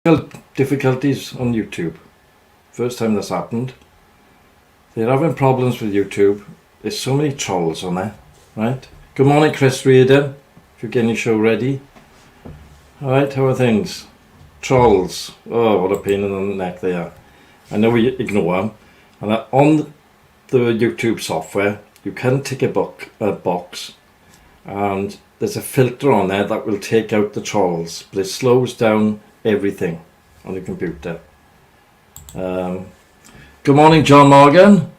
difficulties on YouTube. First time this happened. They're having problems with YouTube. There's so many trolls on there, right? Good morning, Chris Reardon. If you're getting your show ready. Alright, how are things? Trolls. Oh, what a pain in the neck they are. I know we ignore them. And on the YouTube software, you can tick a box, and there's a filter on there that will take out the trolls, but it slows down everything on the computer. Good morning, John Morgan.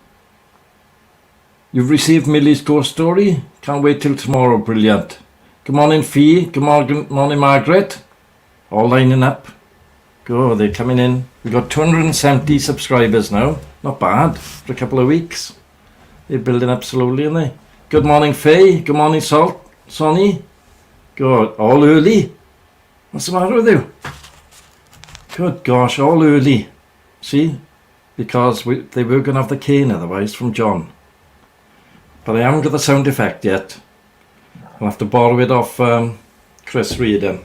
You've received Millie's ghost story? Can't wait till tomorrow. Brilliant. Good morning, Fee. Good morning, Margaret. All lining up. Go, they're coming in. We've got 270 subscribers now. Not bad for a couple of weeks. They're building up slowly, aren't they? Good morning, Faye. Good morning, Sonny. Good. All early. What's the matter with you? Good gosh, all early. See? Because they were going to have the cane otherwise from John. But I haven't got the sound effect yet. I'll have to borrow it off Chris Reardon.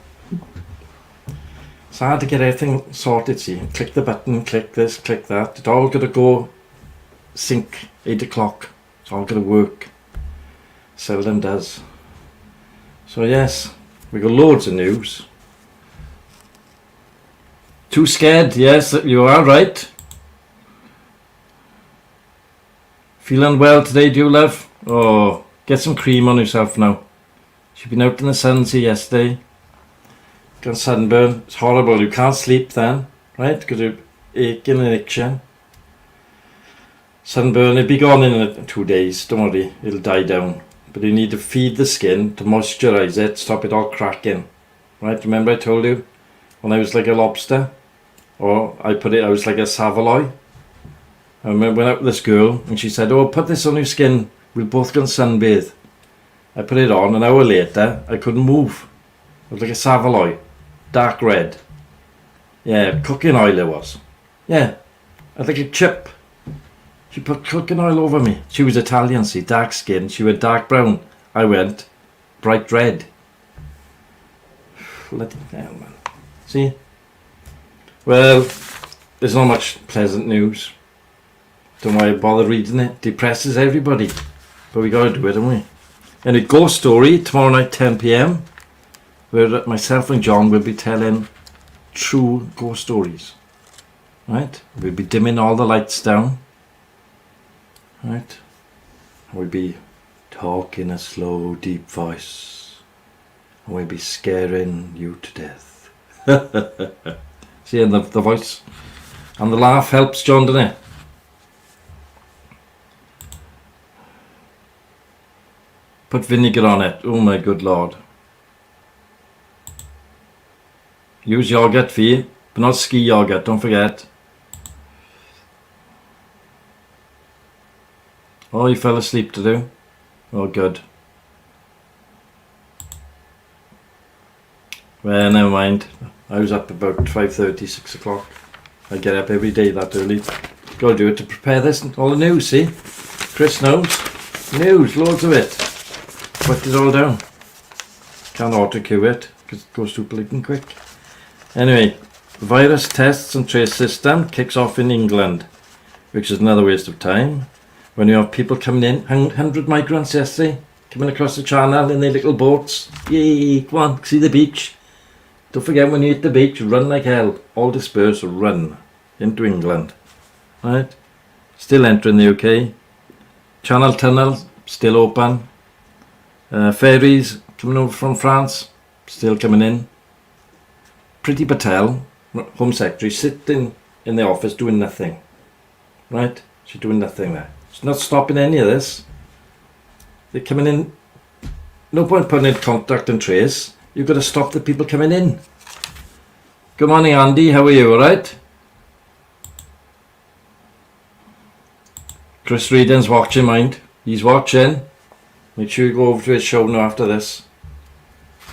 It's hard to get everything sorted, see. Click the button, click this, click that. It's all got to go sync 8 o'clock. It's all got to work. Seldom does. So yes, we got loads of news. Too scared? Yes, you are right. Feeling well today, do you, love? Oh, get some cream on yourself now. She's been out in the sun yesterday. Got sunburn. It's horrible. You can't sleep then, right? Because you're aching and itching. Sunburn, it'll be gone in 2 days. Don't worry, it'll die down. But you need to feed the skin to moisturize it, stop it all cracking. Right? Remember I told you when I was like a lobster, or I was like a saveloy. I remember went out with this girl and she said, "Oh, put this on your skin. We'll both go and sunbathe." I put it on. An hour later, I couldn't move. It was like a saveloy, dark red. Yeah, cooking oil it was. Yeah, I was like a chip. She put cooking oil over me. She was Italian, see, dark skin. She went dark brown. I went bright red. Bloody hell, man. See? Well, there's not much pleasant news. Don't worry, bother reading it. Depresses everybody. But we got to do it, haven't we? And a ghost story tomorrow night, 10 p.m. where myself and John will be telling true ghost stories. Right? We'll be dimming all the lights down. Right? We'll be talking a slow, deep voice. And we'll be scaring you to death. See, and the voice and the laugh helps John, doesn't it? Put vinegar on it. Oh my good lord. Use yogurt for you, but not ski yogurt, don't forget. Oh, you fell asleep to do? Oh, good. Well, never mind. I was up about 5:30, 6 o'clock. I get up every day that early. Got to do it to prepare this. All the news, see? Chris knows. News, loads of it. Put it all down. Can't auto-cue it because it goes too bleeding quick. Anyway, virus tests and trace system kicks off in England, which is another waste of time. When you have people coming in, 100 migrants yesterday, coming across the channel in their little boats. Yay, come on, see the beach. Don't forget when you hit the beach, run like hell. All disperse, run into England. Right? Still entering the UK. Channel Tunnel, still open. Ferries coming over from France, still coming in. Priti Patel, Home Secretary, sitting in the office doing nothing. Right? She's doing nothing there. She's not stopping any of this. They're coming in. No point putting in contact and trace. You've got to stop the people coming in. Good morning, Andy. How are you? All right? Chris Reardon's watching, mind. He's watching. Make sure you go over to his show now after this.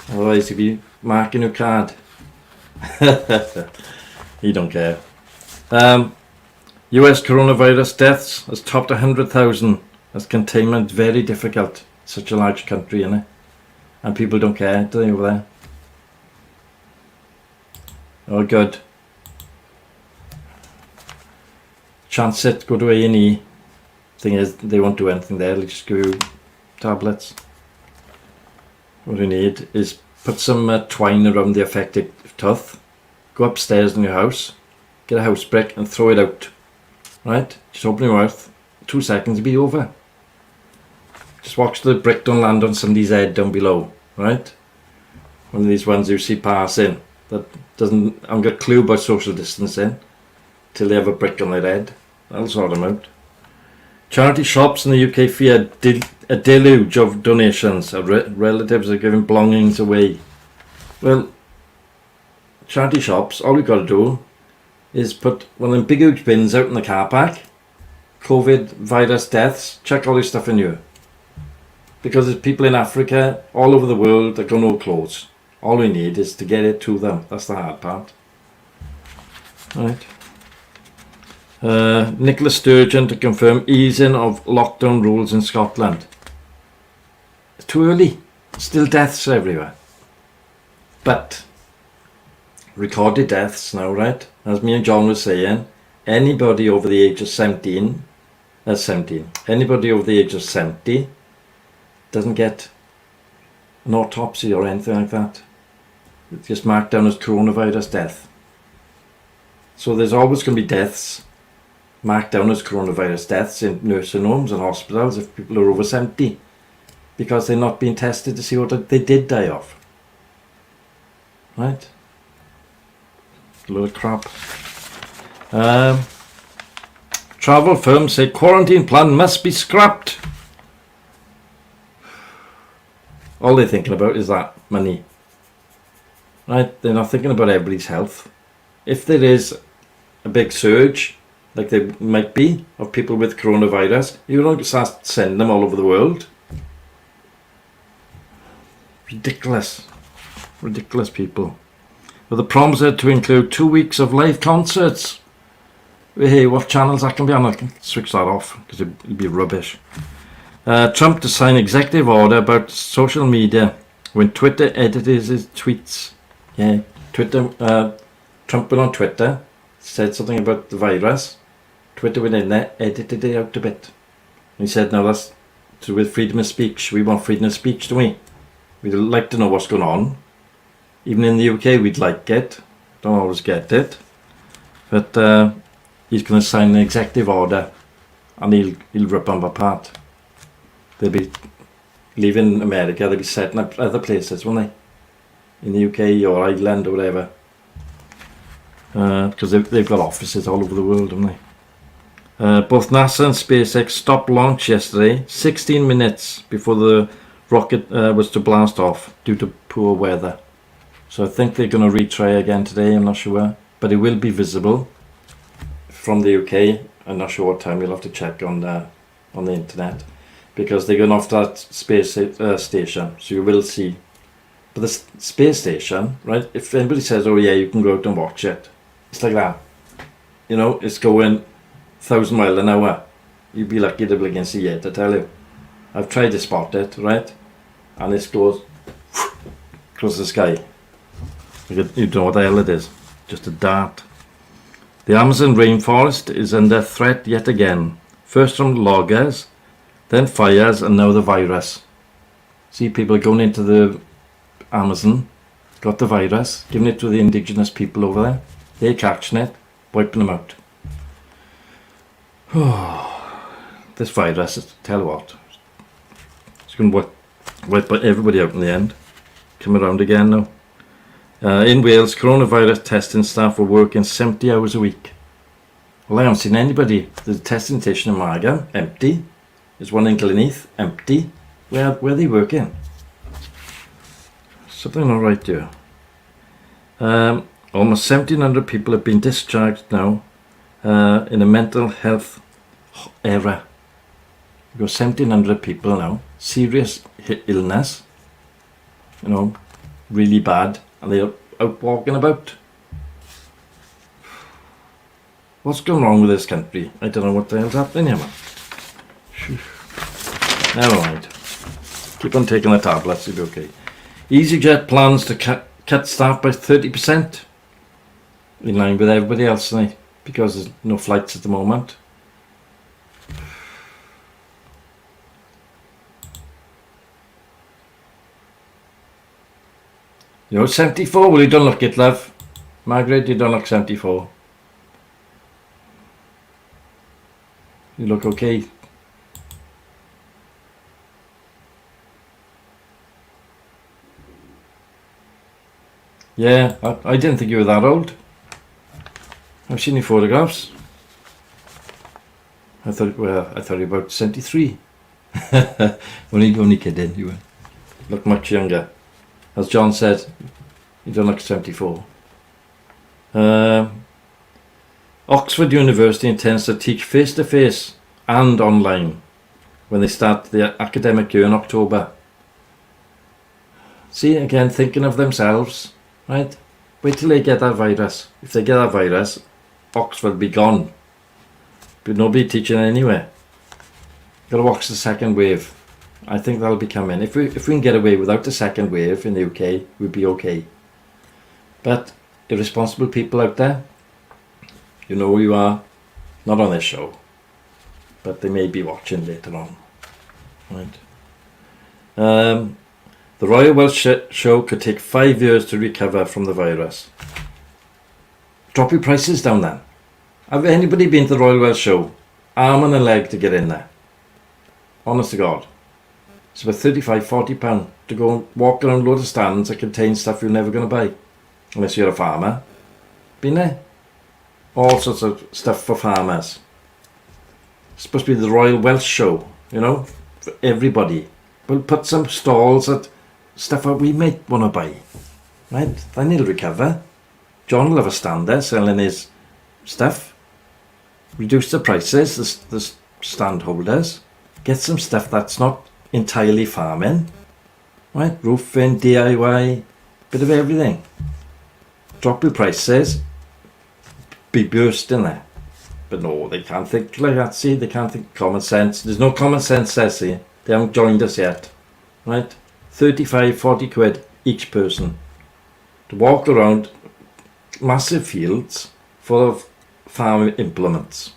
Otherwise he'll be marking your card. He don't care. US coronavirus deaths has topped 100,000 as containment very difficult. Such a large country, innit? And people don't care, do they, over there? Oh, good. chance it, go to A&E. Thing is, they won't do anything there, they'll just give you tablets. What you need is put some twine around the affected tooth, go upstairs in your house, get a house brick and throw it out. Right? Just open your mouth, 2 seconds, it'll be over. Just watch the brick don't land on somebody's head down below. Right? One of these ones you see passing that haven't got a clue about social distancing till they have a brick on their head. That'll sort them out. Charity shops in the UK fear a deluge of donations. Relatives are giving belongings away. Well, charity shops, all we've got to do is put one of them big huge bins out in the car park. COVID, virus, deaths, chuck all this stuff in here. Because there's people in Africa, all over the world, that got no clothes. All we need is to get it to them. That's the hard part. Right. Nicola Sturgeon to confirm easing of lockdown rules in Scotland. It's too early. Still deaths everywhere. But recorded deaths now, right? As me and John were saying, anybody over the age of 17, anybody over the age of 70 doesn't get an autopsy or anything like that. It's just marked down as coronavirus death. So there's always going to be deaths marked down as coronavirus deaths in nursing homes and hospitals if people are over 70 because they're not being tested to see what they did die of. Right? A load of crap. Travel firms say quarantine plan must be scrapped. All they're thinking about is that money. Right? They're not thinking about everybody's health. If there is a big surge, like there might be, of people with coronavirus, you don't start sending them all over the world. Ridiculous. Ridiculous people. Well, the proms are to include 2 weeks of live concerts. Hey, what channels that can be on? I can switch that off because it'd be rubbish. Trump to sign executive order about social media when Twitter edited his tweets. Yeah, Twitter. Trump went on Twitter, said something about the virus. Twitter went in there, edited it out a bit. And he said, "No, that's to do with freedom of speech. We want freedom of speech, don't we? We'd like to know what's going on. Even in the UK, we'd like it. Don't always get it. But he's going to sign an executive order, and he'll rip them apart. They'll be leaving America. They'll be setting up other places, won't they? In the UK or Ireland or whatever. Because they've got offices all over the world, haven't they? Both NASA and SpaceX stopped launch yesterday, 16 minutes before the rocket was to blast off due to poor weather. So I think they're going to retry again today, I'm not sure. But it will be visible from the UK. I'm not sure what time, you'll have to check on the internet. Because they're going off that space station, so you will see. But the space station, right, if anybody says, oh yeah, you can go out and watch it, it's like that. You know, it's going 1,000 miles an hour. You'd be lucky to begin see it, I tell you. I've tried to spot it, right? And it goes across the sky. You don't know what the hell it is. Just a dart. The Amazon rainforest is under threat yet again. First from loggers, then fires, and now the virus. See, people are going into the Amazon, got the virus, giving it to the indigenous people over there. They're catching it, wiping them out. This virus, tell you what, it's going to wipe everybody out in the end. Come around again now. In Wales, coronavirus testing staff were working 70 hours a week. Well, I haven't seen anybody. The testing station in Margam, empty. There's one in Gleneath, empty. Where are they working? Something not right here. Almost 1,700 people have been discharged now in a mental health era. We've got 1,700 people now. Serious illness. You know, really bad. And they're out walking about. What's going wrong with this country? I don't know what the hell's happening here, man. Never mind. Keep on taking the tablets, it'll be okay. EasyJet plans to cut staff by 30%. In line with everybody else tonight. Because there's no flights at the moment. You know, 74. Well, you don't look it, love. Margaret, you don't look 74. You look okay. Yeah, I didn't think you were that old. I've seen your photographs. I thought you were about 73. only kidding, you look much younger. As John said, you don't look 74. Oxford University intends to teach face-to-face and online when they start the academic year in October. See, again, thinking of themselves, right? Wait till they get that virus. If they get that virus, Oxford will be gone. But nobody teaching anywhere. Got to watch the second wave. I think that'll be coming. If we can get away without the second wave in the UK, we'll be okay. But irresponsible people out there, you know who you are. Not on this show, but they may be watching later on. Right. The Royal Welsh Show could take 5 years to recover from the virus. Drop your prices down then. Have anybody been to the Royal Welsh Show? Arm and a leg to get in there. Honest to God. It's about £35-40 to go and walk around a load of stands that contain stuff you're never going to buy. Unless you're a farmer. Been there? All sorts of stuff for farmers. It's supposed to be the Royal Welsh Show, you know, for everybody. We'll put some stalls at stuff that we might want to buy. Right? Then he'll recover. John will have a stand there selling his stuff. Reduce the prices, the stand holders. Get some stuff that's not entirely farming. Right? Roofing, DIY, bit of everything. Drop your prices. Be bursting there. But no, they can't think like that, see? They can't think common sense. There's no common sense there, see? They haven't joined us yet. Right? 35-40 quid each person. To walk around massive fields full of farm implements.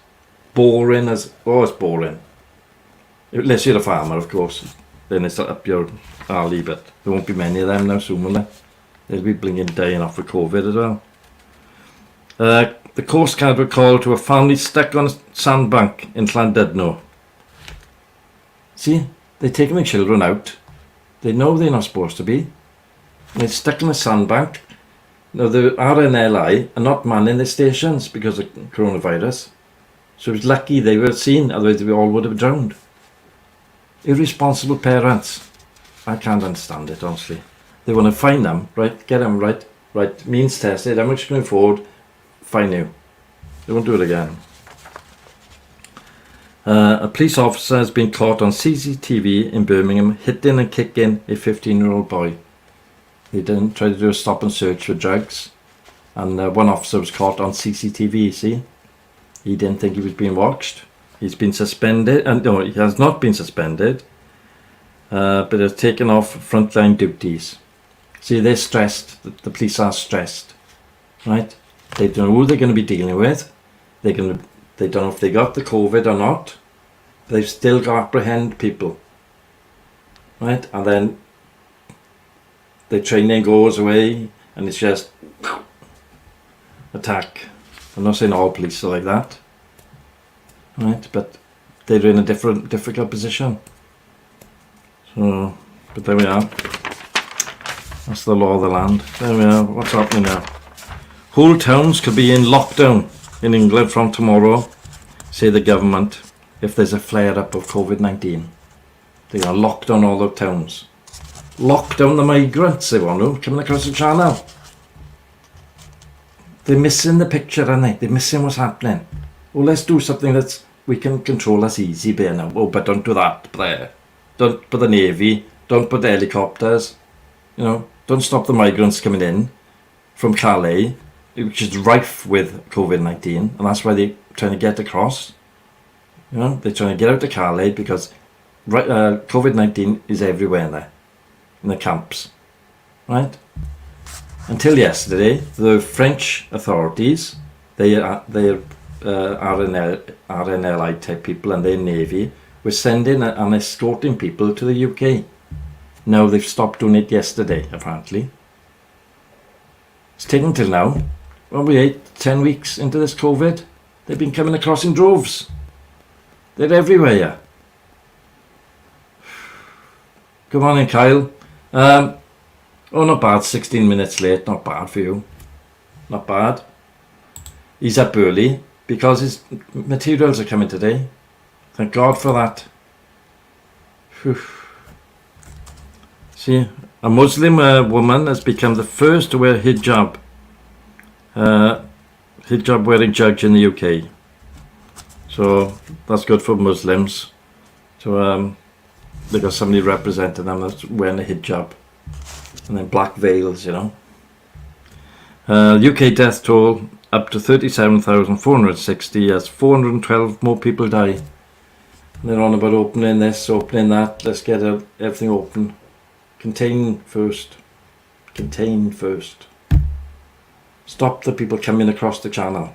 Boring as... Oh, it's boring. Unless you're a farmer, of course. Then it's up your alley, but there won't be many of them now soon, will there? They'll be blinging dying off with COVID as well. The Coast Guard were called to a family stuck on a sandbank in Llandudno. See, they're taking the children out. They know they're not supposed to be. They're stuck on a sandbank. Now the RNLI are not manning their stations because of coronavirus. So it's lucky they were seen, otherwise we all would have drowned. Irresponsible parents. I can't understand it, honestly. They want to fine them, right? Get them right, means tested, how much can afford? Fine you. They won't do it again. A police officer has been caught on CCTV in Birmingham hitting and kicking a 15-year-old boy. He didn't try to do a stop and search for drugs, and one officer was caught on CCTV. See, he didn't think he was being watched. He's been suspended, and no, he has not been suspended, but has taken off frontline duties. See, they're stressed. The police are stressed, right? They don't know who they're going to be dealing with. They don't know if they got the COVID or not. They've still got to apprehend people, right? And then the training goes away, and it's just attack. I'm not saying all police are like that, right? But they're in a difficult position. So, but there we are. That's the law of the land. There we are. What's happening now? Whole towns could be in lockdown in England from tomorrow, say the government, if there's a flare-up of COVID-19. They're going to lock down all the towns. Lock down the migrants, they want to, coming across the channel. They're missing the picture, aren't they? They're missing what's happening. Well, let's do something that we can control that's easy there now. Oh, but don't do that there. Don't put the Navy, don't put the helicopters. You know, don't stop the migrants coming in from Calais, which is rife with COVID-19, and that's why they're trying to get across. You know, they're trying to get out of Calais because COVID-19 is everywhere there, in the camps, right? Until yesterday, the French authorities, they're RNLI type people and their Navy, were sending and escorting people to the UK. Now they've stopped doing it yesterday, apparently. It's taken till now. Well, we 8-10 weeks into this COVID. They've been coming across in droves. They're everywhere. Good morning, Kyle. Oh, not bad. 16 minutes late. Not bad for you. Not bad. He's up early because his materials are coming today. Thank God for that. Whew. See, a Muslim woman has become the first to wear hijab. Hijab wearing judge in the UK. So that's good for Muslims. So they got somebody representing them that's wearing a hijab. And then black veils, you know. UK death toll up to 37,460 as 412 more people die. And they're on about opening this, opening that. Let's get everything open. Contain first. Contain first. Stop the people coming across the channel.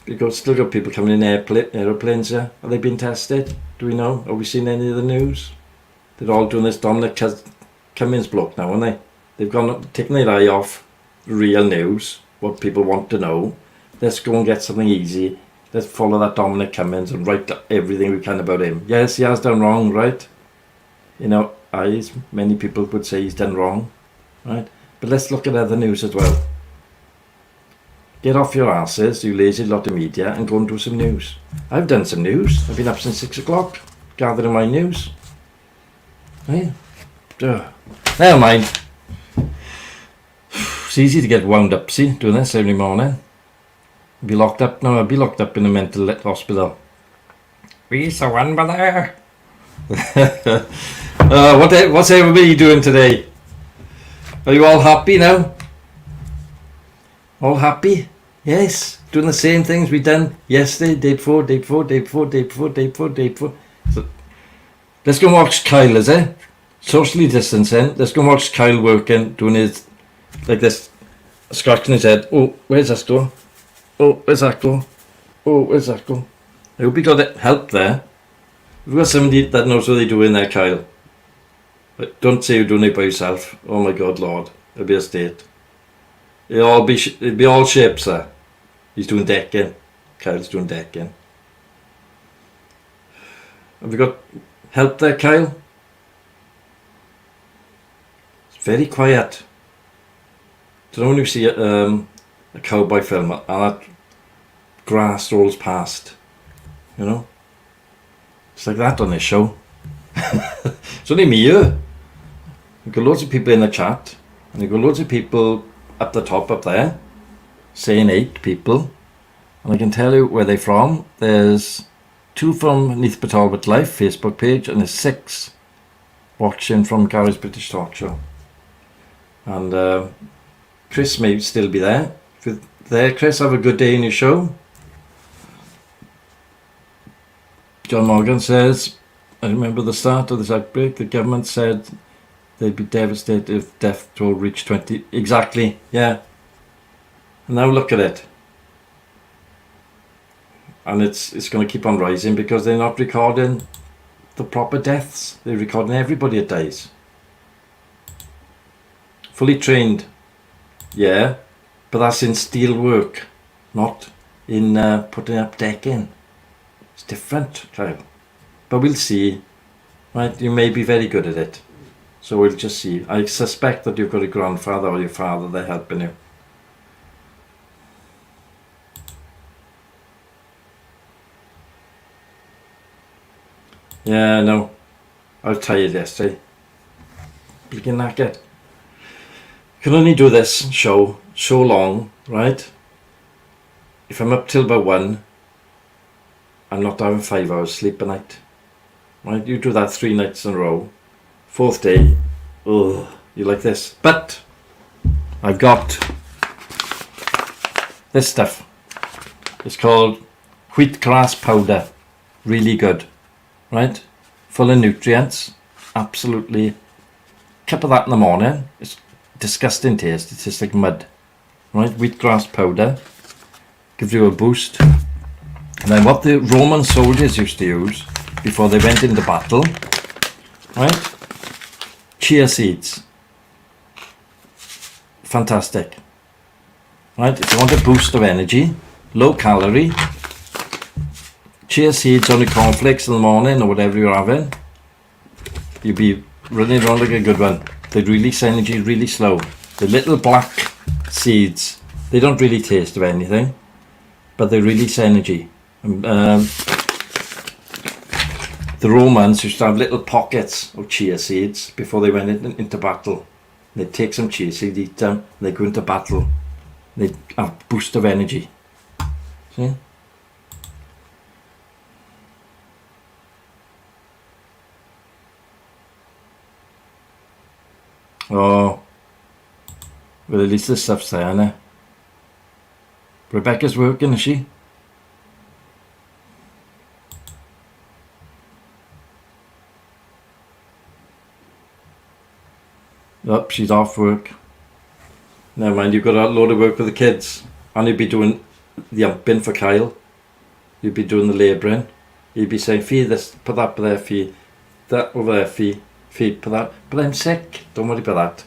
You've still got people coming in aeroplanes, yeah? Are they being tested? Do we know? Have we seen any of the news? They're all doing this Dominic Cummings bloke now, aren't they? They've taken their eye off real news, what people want to know. Let's go and get something easy. Let's follow that Dominic Cummings and write everything we can about him. Yes, he has done wrong, right? In our eyes, many people would say he's done wrong, right? But let's look at other news as well. Get off your asses, you lazy lot of media, and go and do some news. I've done some news. I've been up since 6 o'clock, gathering my news. Hey? Never mind. It's easy to get wound up, see, doing this every morning. I'll be locked up now. I'll be locked up in a mental hospital. We saw one brother. What's everybody doing today? Are you all happy now? All happy? Yes. Doing the same things we done yesterday, day before. So, let's go and watch Kyle, is it? Socially distancing. Let's go and watch Kyle working, doing his, like this, scratching his head. Oh, where's that go? Oh, where's that go? Oh, where's that go? I hope you got help there. We've got somebody that knows what they're doing there, Kyle. But don't say you're doing it by yourself. Oh my God, Lord. It'll be a state. It'll be all shapes there. He's doing decking. Kyle's doing decking. Have we got help there, Kyle? It's very quiet. Don't know when you see a cowboy film and that grass rolls past. You know? It's like that on this show. It's only me here. We've got loads of people in the chat. And we've got loads of people up the top up there. Saying 8 people. And I can tell you where they're from. There's 2 from Neath Talbot Life Facebook page. And there's 6 watching from Gary's British Talk Show. And Chris may still be there. If you're there, Chris, have a good day in your show. John Morgan says, I remember the start of this outbreak, the government said they'd be devastated if death toll reached 20. Exactly, yeah. And now look at it. And it's going to keep on rising because they're not recording the proper deaths. They're recording everybody that dies. Fully trained, yeah, but that's in steel work, not in putting up decking. It's different, Kyle. But we'll see. Right, you may be very good at it. So we'll just see. I suspect that you've got a grandfather or your father there helping you. Yeah, no. I was tired yesterday. Bleaking knackered. Can only do this show so long, right? If I'm up till about 1, I'm not having 5 hours sleep a night. Right? You do that 3 nights in a row. 4th day, oh, you like this. But I've got this stuff. It's called wheatgrass powder. Really good. Right? Full of nutrients. Absolutely. Cup of that in the morning. It's disgusting taste. It tastes like mud. Right? Wheatgrass powder. Gives you a boost. And then what the Roman soldiers used to use before they went into battle, right? Chia seeds. fantastic. Right, if you want a boost of energy, low calorie, chia seeds on your cornflakes in the morning or whatever you're having, you'll be running around like a good one. They release energy really slow. The little black seeds, they don't really taste of anything, but they release energy. The Romans used to have little pockets of chia seeds before they went into battle. They'd take some chia seeds, eat them, they go into battle. They'd have a boost of energy. See? Oh, well, at least this stuff's there, innit? Rebecca's working, is she? Yep, she's off work. Never mind, you've got a load of work with the kids. And you'd be doing the humping for Kyle. You'd be doing the labouring. You'd be saying, feed this, put that there, feed that over there, feed, put that. But I'm sick. Don't worry about that.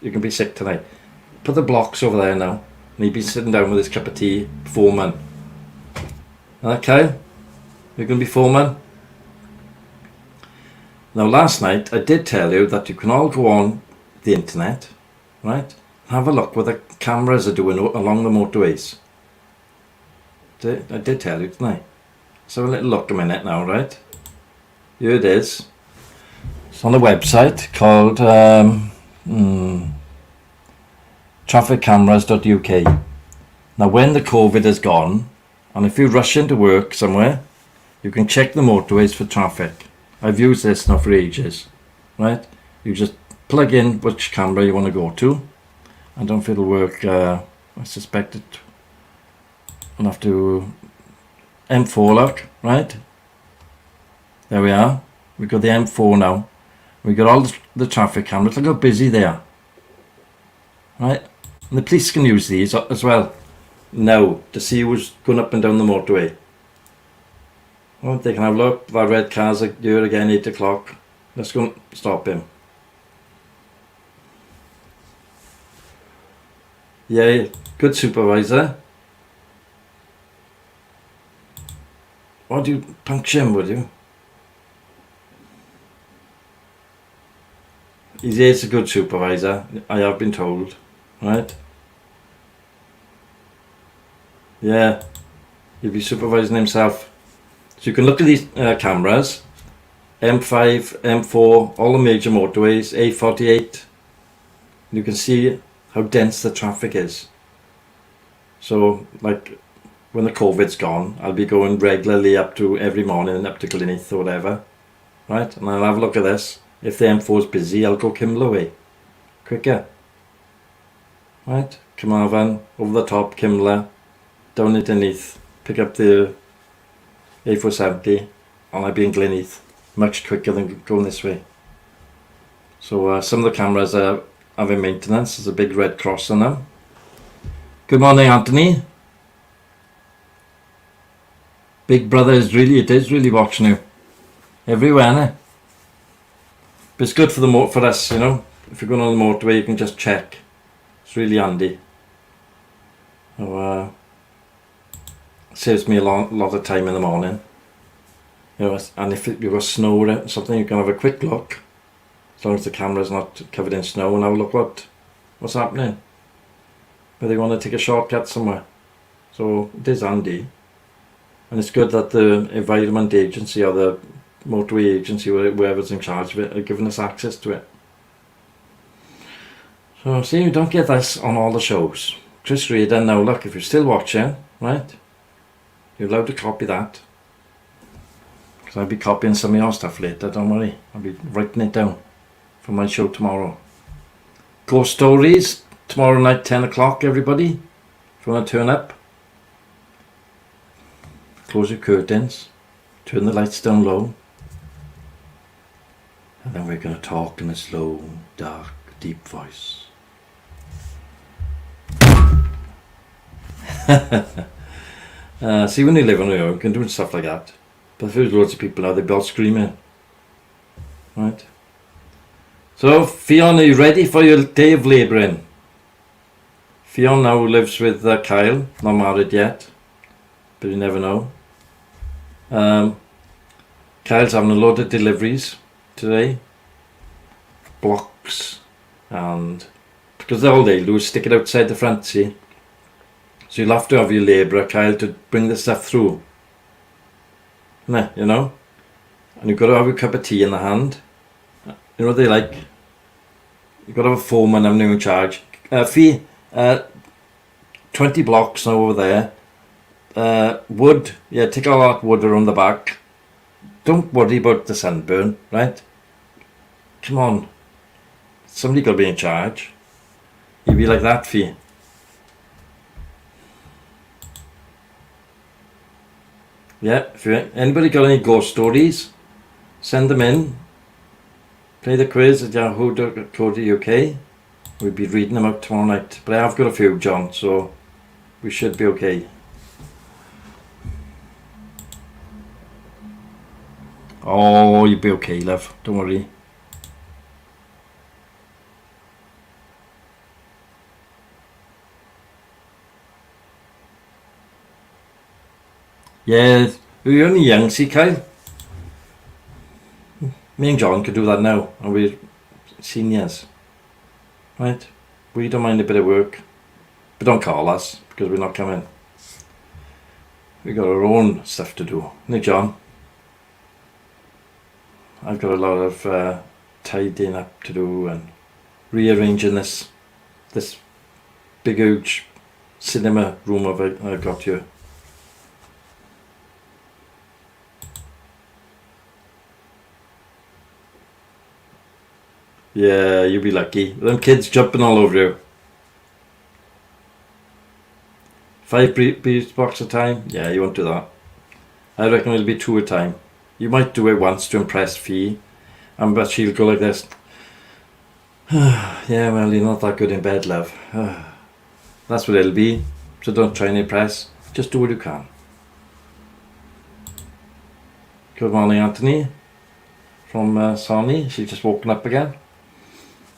You can be sick tonight. Put the blocks over there now. And he'd be sitting down with his cup of tea, foreman. Alright, Kyle? You're going to be foreman? Now, last night, I did tell you that you can all go on the internet, right? Have a look what the cameras are doing along the motorways. I did tell you, didn't I? So a little look a minute now, right? Here it is. It's on a website called trafficcameras.uk. Now when the COVID is gone, and if you rush into work somewhere, you can check the motorways for traffic. I've used this now for ages, right? You just plug in which camera you want to go to. I don't know if it'll work. I suspect it. I'll have to M4 look, right? There we are. We've got the M4 now. We've got all the traffic cameras. Look how busy they are. Right? And the police can use these as well now to see who's going up and down the motorway. Well, they can have a look. That red car's here again, 8 o'clock. Let's go and stop him. Yeah, good supervisor. Why do you puncture him, would you? He is a good supervisor, I have been told, right? Yeah, he'll be supervising himself. So you can look at these cameras, M5, M4, all the major motorways, A48. You can see how dense the traffic is. So, like, when the COVID's gone, I'll be going regularly up to every morning up to Glynneath or whatever, right? And I'll have a look at this. If the M4's busy, I'll go Kimble way, quicker, right? Carmarthen, over the top, Kimble, down underneath, pick up the A470, and I'll be in Glynneath, much quicker than going this way. So some of the cameras are having maintenance. There's a big red cross on them. Good morning, Anthony. Big brother is really watching you everywhere, innit? But it's good for for us, you know. If you're going on the motorway, you can just check. It's really handy. So, saves me a lot of time in the morning. You know, and if you've got snow or something, you can have a quick look. As long as the camera's not covered in snow, and have a look what's happening. Whether you want to take a shortcut somewhere. So it is handy. And it's good that the Environment Agency or the Motorway Agency, whoever's in charge of it, are giving us access to it. So see, you don't get this on all the shows. Chris Reader, now look, if you're still watching, right, you're allowed to copy that. Because I'll be copying some of your stuff later, don't worry. I'll be writing it down for my show tomorrow. Ghost Stories, tomorrow night, 10 o'clock, everybody. If you want to turn up. Close your curtains. Turn the lights down low. And then we're going to talk in a slow, dark, deep voice. See, when you live on your own, you can do stuff like that. But if there's loads of people out, they'll be all screaming. Right? So, Fiona, are you ready for your day of labouring? Fionn now lives with Kyle, not married yet, but you never know. Kyle's having a load of deliveries today, blocks, and because all they'll do is stick it outside the front, see? So you'll have to have your labourer, Kyle, to bring the stuff through. Nah, you know? And you've got to have a cup of tea in the hand. You know what they like? You've got to have a foreman having you in charge. Fee, 20 blocks now over there. Wood, yeah, take all that wood around the back. Don't worry about the sunburn, right? Come on. Somebody got to be in charge. You'll be like that, Fee. Yeah, if anybody got any ghost stories, send them in. Play the quiz at yahoo.co.uk. We'll be reading them out tomorrow night. But I have got a few, John, so we should be okay. Oh, you'll be okay, love. Don't worry. Yeah, we're only young, see, Kyle? Me and John could do that now, and we're seniors. Right? We don't mind a bit of work. But don't call us, because we're not coming. We got our own stuff to do. Nick, John? I've got a lot of tidying up to do and rearranging this big huge cinema room I've got here. Yeah, you'll be lucky. Them kids jumping all over you. 5 bees box a time? Yeah, you won't do that. I reckon it'll be 2 a time. You might do it once to impress Fee, but she'll go like this. Yeah, well, you're not that good in bed, love. That's what it'll be. So don't try and impress. Just do what you can. Good morning, Anthony. From Sonny. She's just woken up again.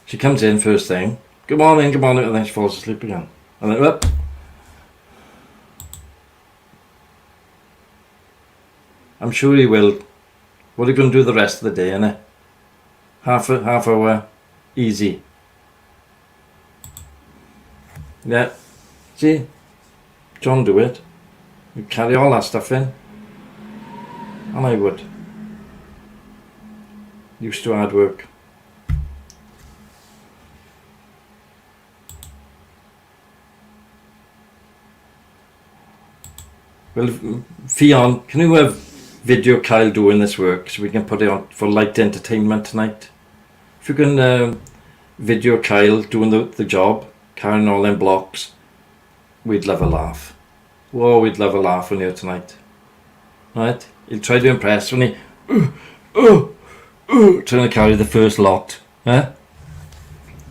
She comes in first thing. Good morning, and then she falls asleep again. And then, whoop. I'm sure he will. What are you going to do the rest of the day, innit? Half hour, easy. Yeah. See? John do it. You carry all that stuff in. And I would. Used to hard work. Well, Fionn, can you have video Kyle doing this work so we can put it on for light entertainment tonight? If you can video Kyle doing the job, carrying all them blocks, we'd love a laugh. Whoa, we'd love a laugh on you tonight. Right? He'll try to impress when he trying to carry the first lot.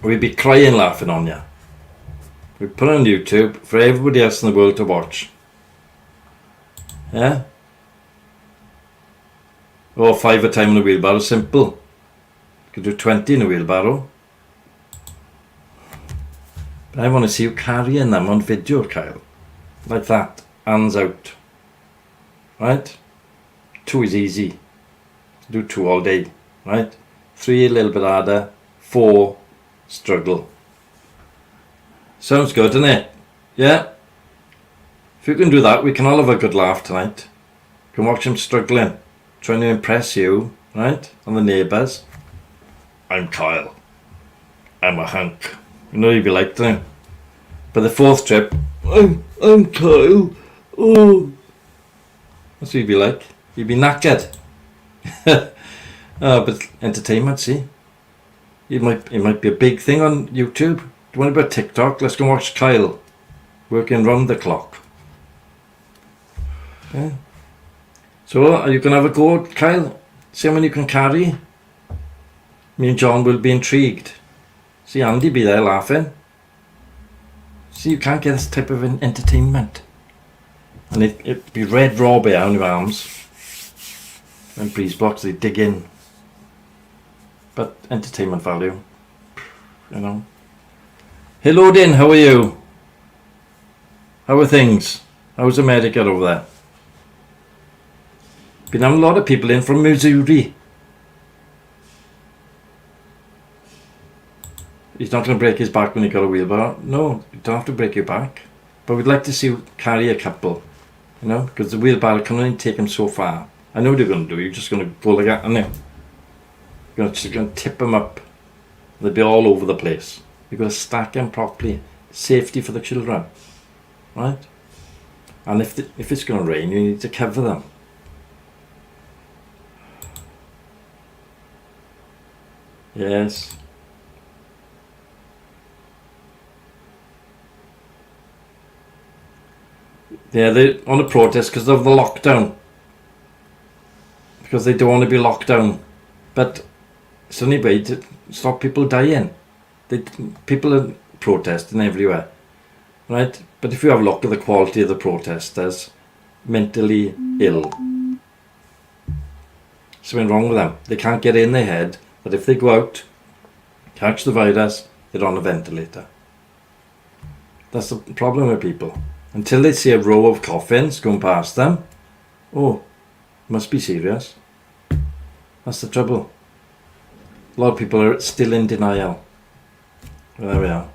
We'd be crying laughing on you. We'd put it on YouTube for everybody else in the world to watch. Yeah? Or 5 a time in a wheelbarrow, simple. You could do 20 in a wheelbarrow. But I want to see you carrying them on video, Kyle. Like that. Hands out. Right? 2 is easy. Do 2 all day. Right? 3 a little bit harder. 4 struggle. Sounds good, doesn't it? Yeah? If you can do that, we can all have a good laugh tonight. You can watch him struggling, trying to impress you, right? And the neighbours. I'm Kyle. I'm a hunk. You know you'd be like that. But the 4th trip, I'm Kyle. Oh. That's what you'd be like. You'd be knackered. But entertainment, see? It might be a big thing on YouTube. Do you want about TikTok? Let's go watch Kyle working round the clock. Yeah. So, are you going to have a go, Kyle? See how many you can carry? Me and John will be intrigued. See Andy be there laughing. See, you can't get this type of entertainment. And it'd be red raw behind your arms. And breeze blocks, they dig in. But entertainment value. You know. Hello, Din, how are you? How are things? How's America over there? Been having a lot of people in from Missouri. He's not going to break his back when he got a wheelbarrow. No, you don't have to break your back. But we'd like to see you carry a couple, you know, because the wheelbarrow can only take him so far. I know what you're going to do. You're just going to go like that, aren't you? You're just going to tip them up. They'll be all over the place. You've got to stack them properly. Safety for the children, right? And if it's going to rain, you need to cover them. Yes. Yeah, they're on a protest because of the lockdown. Because they don't want to be locked down. But it's the only way to stop people dying. People are protesting everywhere. Right? But if you have a look at the quality of the protesters, mentally ill. Something wrong with them. They can't get in their head that if they go out, catch the virus, they're on a ventilator. That's the problem with people. Until they see a row of coffins going past them, oh, must be serious. That's the trouble. A lot of people are still in denial. Well, there we are.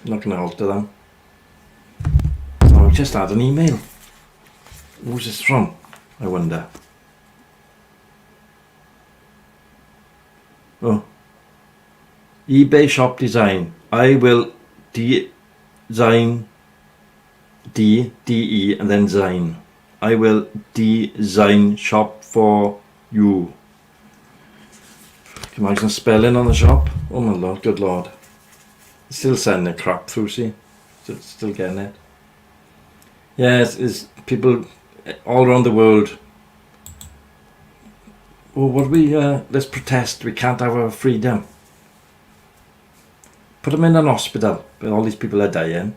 Not going to alter them. So I just had an email. Who's this from? I wonder. Oh. eBay shop design. I will design D-E and then Zine. I will design shop for you. Can you imagine spelling on the shop? Oh my lord, good lord. Still sending crap through, see? Still getting it. Yeah, it's people all around the world. Oh, what we, let's protest. We can't have our freedom. Put them in an hospital where all these people are dying.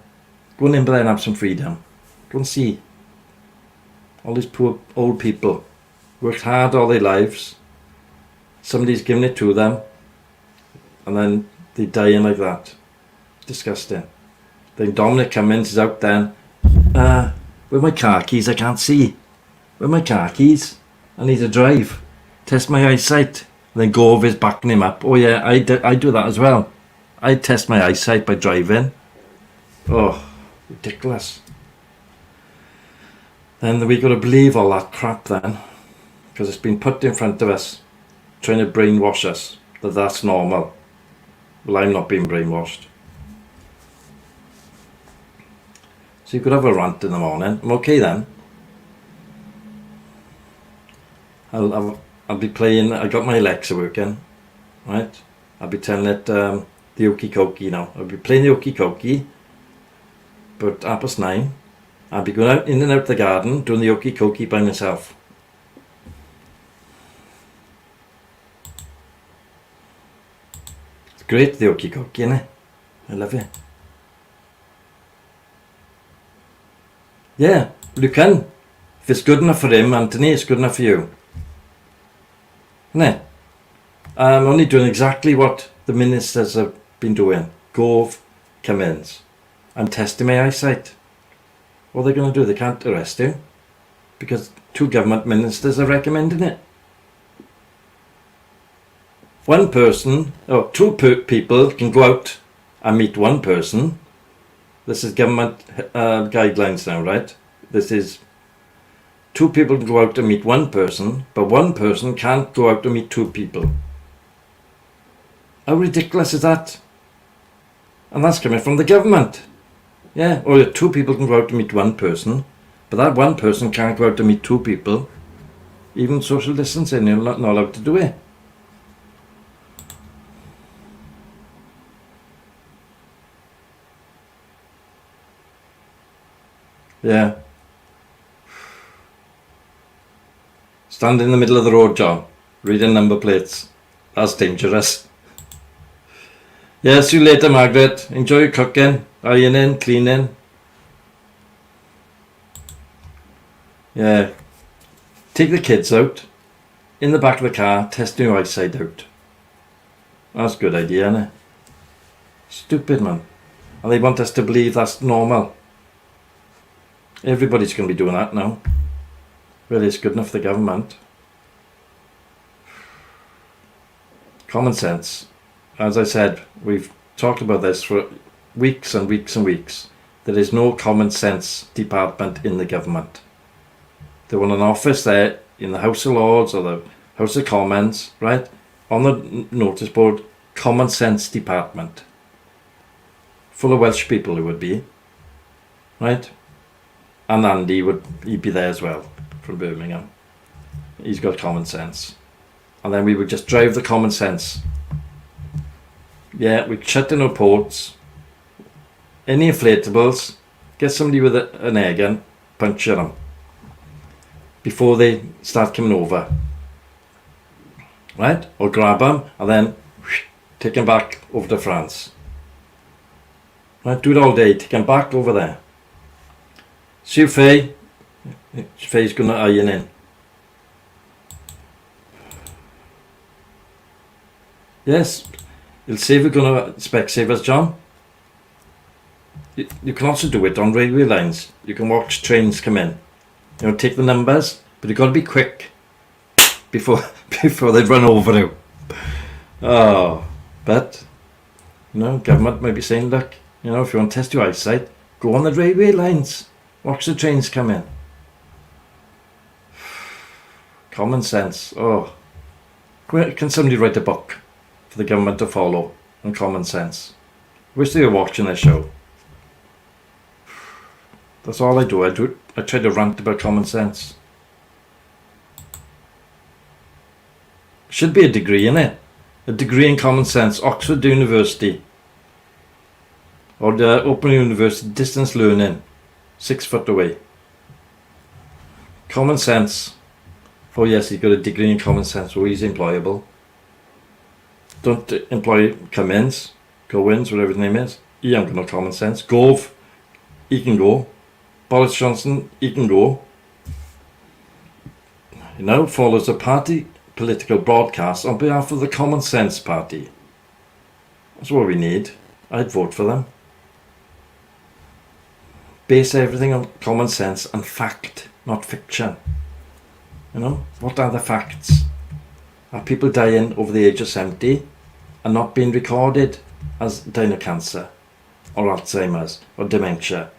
Go in there and have some freedom. Go and see. All these poor old people. Worked hard all their lives. Somebody's giving it to them. And then they're dying like that. Disgusting. Then Dominic Cummings is out then. With my car keys I can't see. With my car keys I need to drive. Test my eyesight. And then Govi's backing him up. Oh yeah, I do that as well. I test my eyesight by driving. Oh. Ridiculous. Then we got to believe all that crap then, because it's been put in front of us, trying to brainwash us that that's normal. Well, I'm not being brainwashed. So you could have a rant in the morning. I'm okay then. I'll be playing. I got my Alexa working, right? I'll be telling it the Okie Kokie now. I'll be playing the Okie Kokie. But 9:30, I'll be going out in and out the garden doing the Okie Kokie by myself. It's great, the Okie Kokie, innit? I love it. Yeah, well you can. If it's good enough for him, Anthony, it's good enough for you. Innit? I'm only doing exactly what the ministers have been doing. Gove, Cummings. I'm testing my eyesight. What are they going to do? They can't arrest you because 2 government ministers are recommending it. One person, or 2 people can go out and meet one person. This is government guidelines now, right? This is 2 people can go out and meet one person, but one person can't go out and meet 2 people. How ridiculous is that? And that's coming from the government. Yeah, or 2 people can go out to meet one person, but that one person can't go out to meet 2 people. Even social distancing, you're not allowed to do it. Yeah. Stand in the middle of the road, John, reading number plates. That's dangerous. Yeah, see you later, Margaret. Enjoy your cooking, ironing, cleaning. Yeah. Take the kids out. In the back of the car, testing your eyesight out. That's a good idea, isn't it? Stupid, man. And they want us to believe that's normal. Everybody's going to be doing that now. Really, it's good enough for the government. Common sense. As I said, we've talked about this for weeks and weeks and weeks. There is no common sense department in the government. They want an office there in the House of Lords or the House of Commons, right? On the notice board, common sense department. Full of Welsh people it would be, right? And Andy he'd be there as well, from Birmingham. He's got common sense. And then we would just drive the common sense. Yeah, we'd shut down our ports. Any inflatables, get somebody with an air gun, puncture them before they start coming over. Right? Or grab them and then take them back over to France. Right? Do it all day, take them back over there. Sue Faye, Faye's going to iron in. Yes, you'll save, we're going to Specsavers, John. You can also do it on railway lines. You can watch trains come in. You know, take the numbers, but you've got to be quick before they run over you. Oh, but, you know, government might be saying, look, you know, if you want to test your eyesight, go on the railway lines. Watch the trains come in. Common sense. Oh, can somebody write a book for the government to follow on common sense? Wish they were watching this show. That's all I do. I try to rant about common sense. Should be a degree in it. A degree in common sense, Oxford University. Or the Open University Distance Learning, 6 foot away. Common sense. Oh yes, he's got a degree in common sense, well he's employable. Don't employ Cummins, Cowins, whatever his name is. He ain't got no common sense. Gove, he can go. Boris Johnson, he can go. He now follows a party political broadcast on behalf of the Common Sense Party. That's what we need. I'd vote for them. Base everything on common sense and fact, not fiction. You know, what are the facts? Are people dying over the age of 70 and not being recorded as dying of cancer or Alzheimer's or dementia?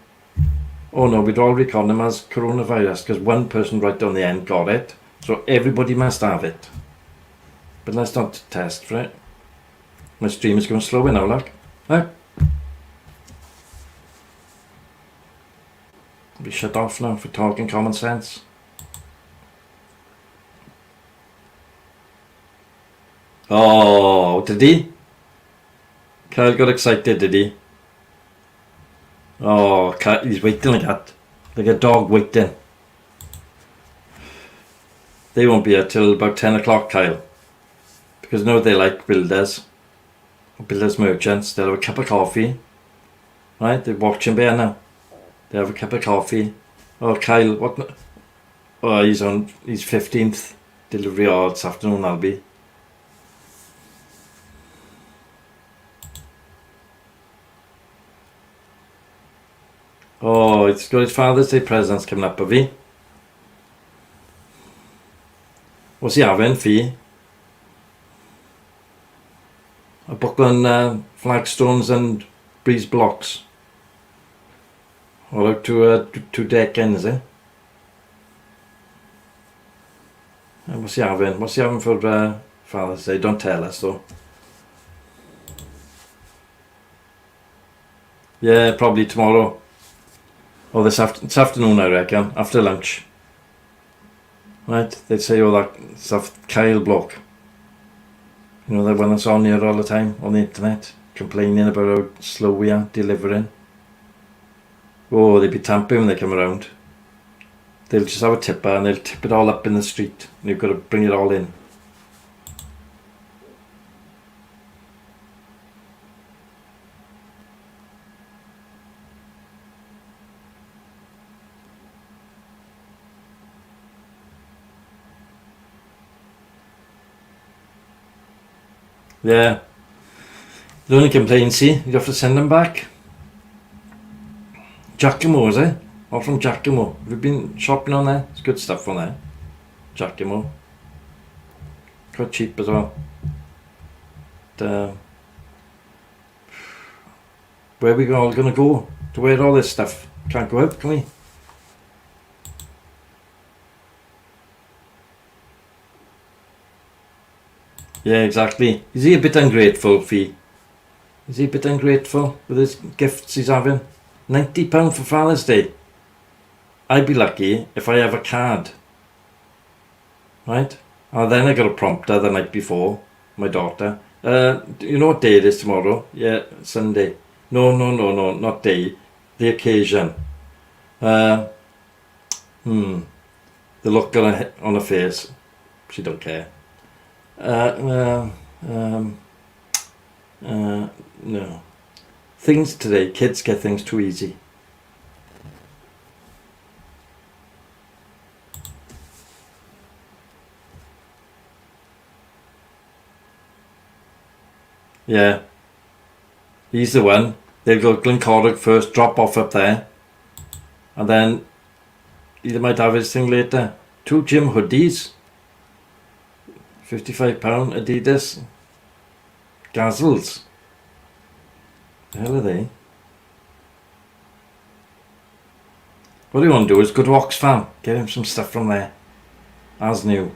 Oh no, we'd all record them as coronavirus because one person right down the end got it, so everybody must have it. But let's not test for it. My stream is going slower now, look. Look. Be shut off now for talking common sense. Oh, did he? Kyle got excited, did he? Oh, Kyle, he's waiting like a dog waiting. They won't be here till about 10 o'clock, Kyle. Because now they like builders merchants. They'll have a cup of coffee. Right, they're watching bear now. They have a cup of coffee. Oh, Kyle, what? Oh, he's 15th delivery this afternoon, I'll be. Oh, it's got his Father's Day presents coming up, have he? What's he having, Fee? A book on flagstones and breeze blocks. All out to deck ends, eh? And what's he having? What's he having for Father's Day? Don't tell us though. Yeah, probably tomorrow. Or this afternoon, I reckon, after lunch. Right? They'd say, oh, that stuff, Kyle bloke. You know, the one that's on here all the time on the internet, complaining about how slow we are delivering. Oh, they'd be tampering when they come around. They'll just have a tipper and they'll tip it all up in the street. And you've got to bring it all in. Yeah. The only complaint, see, you have to send them back. Giacomo's, eh? or from Giacomo. Have you been shopping on there? It's good stuff on there. Giacomo. Quite cheap as well. Where are we all going to go to wear all this stuff? Can't go out, can we? Yeah, exactly. Is he a bit ungrateful, Fee? Is he a bit ungrateful with his gifts he's having? £90 for Father's Day. I'd be lucky if I have a card. Right? And then I got a prompter the night before, my daughter. You know what day it is tomorrow? Yeah, Sunday. No, not day. The occasion. The look on her face. She don't care. No. Things today, kids get things too easy. Yeah. He's the one. They'll go Glencorrach first, drop off up there. And then he might have his thing later. 2 gym hoodies. £55 Adidas. Gazelles. The hell are they? What do you want to do is go to Oxfam. Get him some stuff from there. As new.